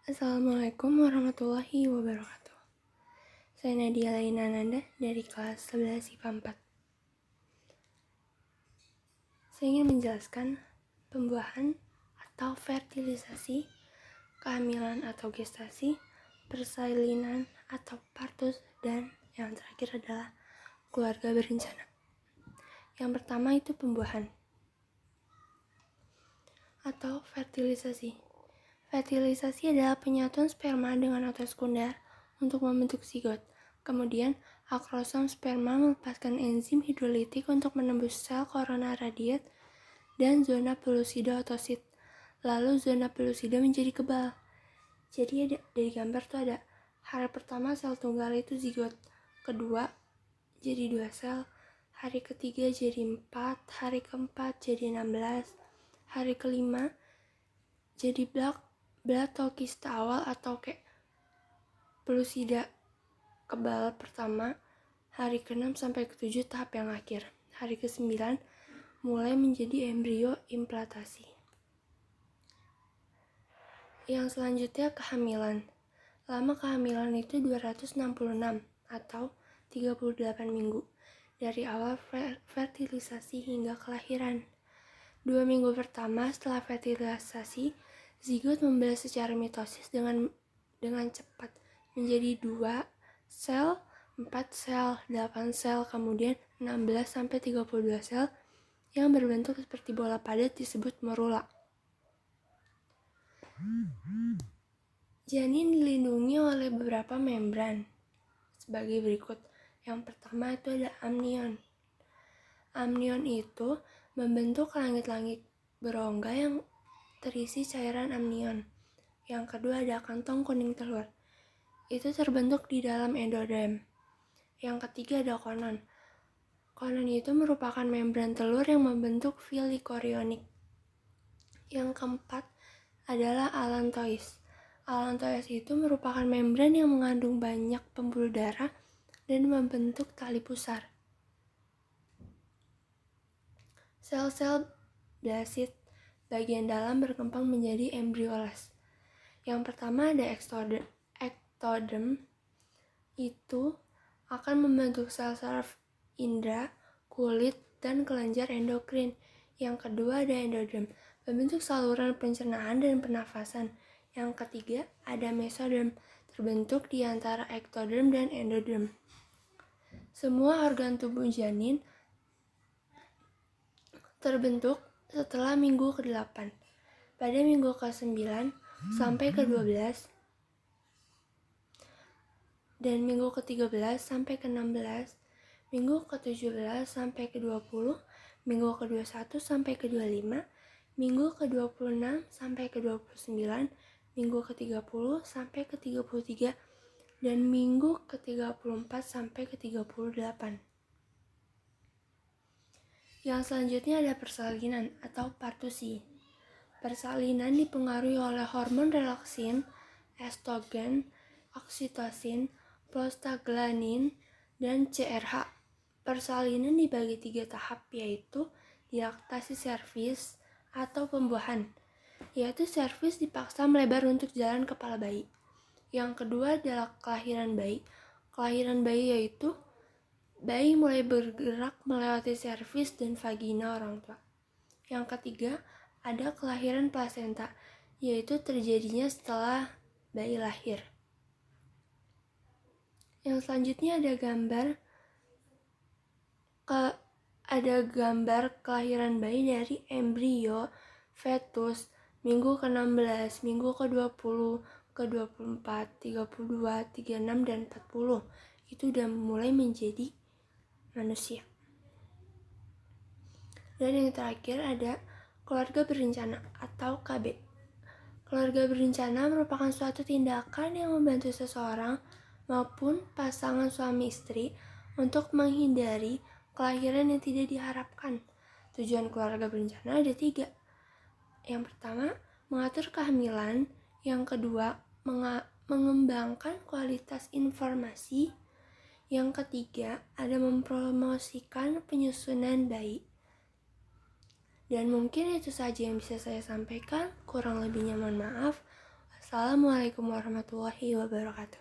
Assalamualaikum warahmatullahi wabarakatuh. Saya Nadia Laina Nanda dari kelas 11 IPA 4. Saya ingin menjelaskan pembuahan atau fertilisasi, kehamilan atau gestasi, persalinan atau partus, dan yang terakhir adalah keluarga berencana. Yang pertama itu pembuahan atau fertilisasi. Fertilisasi adalah penyatuan sperma dengan otot sekunder untuk membentuk zigot. Kemudian, akrosom sperma melepaskan enzim hidrolitik untuk menembus sel korona radiat dan zona pelusida otosit. Lalu zona pelusida menjadi kebal. Jadi dari gambar tuh ada hari pertama sel tunggal itu zigot, kedua jadi 2 sel, hari ketiga jadi 4, hari keempat jadi 16, hari kelima jadi blak atau kista awal atau kayak pelusida kebal pertama, hari ke-6 sampai ke-7 tahap yang akhir. Hari ke-9 mulai menjadi embrio implantasi. Yang selanjutnya kehamilan. Lama kehamilan itu 266 atau 38 minggu dari awal fertilisasi hingga kelahiran. 2 minggu pertama setelah fertilisasi, zigot membelah secara mitosis dengan cepat menjadi 2 sel, 4 sel, 8 sel, kemudian 16 sampai 32 sel yang berbentuk seperti bola padat disebut morula. Janin dilindungi oleh beberapa membran sebagai berikut. Yang pertama itu ada amnion. Amnion itu membentuk langit-langit berongga yang terisi cairan amnion. Yang kedua ada kantong kuning telur. Itu terbentuk di dalam endoderm. Yang ketiga ada konon. Konon itu merupakan membran telur yang membentuk villi korionik. Yang keempat adalah allantois. Allantois itu merupakan membran yang mengandung banyak pembuluh darah dan membentuk tali pusar. Sel-sel blasid bagian dalam berkembang menjadi embrioles. Yang pertama ada ektoderm, itu akan membentuk sel saraf indera, kulit, dan kelenjar endokrin. Yang kedua ada endoderm, membentuk saluran pencernaan dan pernafasan. Yang ketiga ada mesoderm, terbentuk di antara ektoderm dan endoderm. Semua organ tubuh janin terbentuk setelah minggu ke-8. Pada minggu ke-9 sampai ke-12 dan minggu ke-13 sampai ke-16, minggu ke-17 sampai ke-20, minggu ke-21 sampai ke-25, minggu ke-26 sampai ke-29, minggu ke-30 sampai ke-33, dan minggu ke-34 sampai ke-38. Yang selanjutnya ada persalinan atau partusi. Persalinan dipengaruhi oleh hormon relaksin, estrogen, oksitosin, prostaglandin, dan CRH. Persalinan dibagi 3 tahap, yaitu dilaktasi servis atau pembuahan, yaitu servis dipaksa melebar untuk jalan kepala bayi. Yang kedua adalah kelahiran bayi. Kelahiran bayi yaitu bayi mulai bergerak melewati servis dan vagina orang tua. Yang ketiga ada kelahiran plasenta, yaitu terjadinya setelah bayi lahir. Yang selanjutnya ada gambar kelahiran bayi dari embrio, fetus, minggu ke-16, minggu ke-20, ke-24, 32, 36, dan 40. Itu udah mulai menjadi manusia. Dan yang terakhir ada keluarga berencana atau KB. Keluarga berencana merupakan suatu tindakan yang membantu seseorang maupun pasangan suami istri untuk menghindari kelahiran yang tidak diharapkan. Tujuan keluarga berencana ada 3. Yang pertama, mengatur kehamilan. Yang kedua, mengembangkan kualitas informasi. Yang ketiga, ada mempromosikan penyusunan bayi. Dan mungkin itu saja yang bisa saya sampaikan. Kurang lebihnya mohon maaf. Assalamualaikum warahmatullahi wabarakatuh.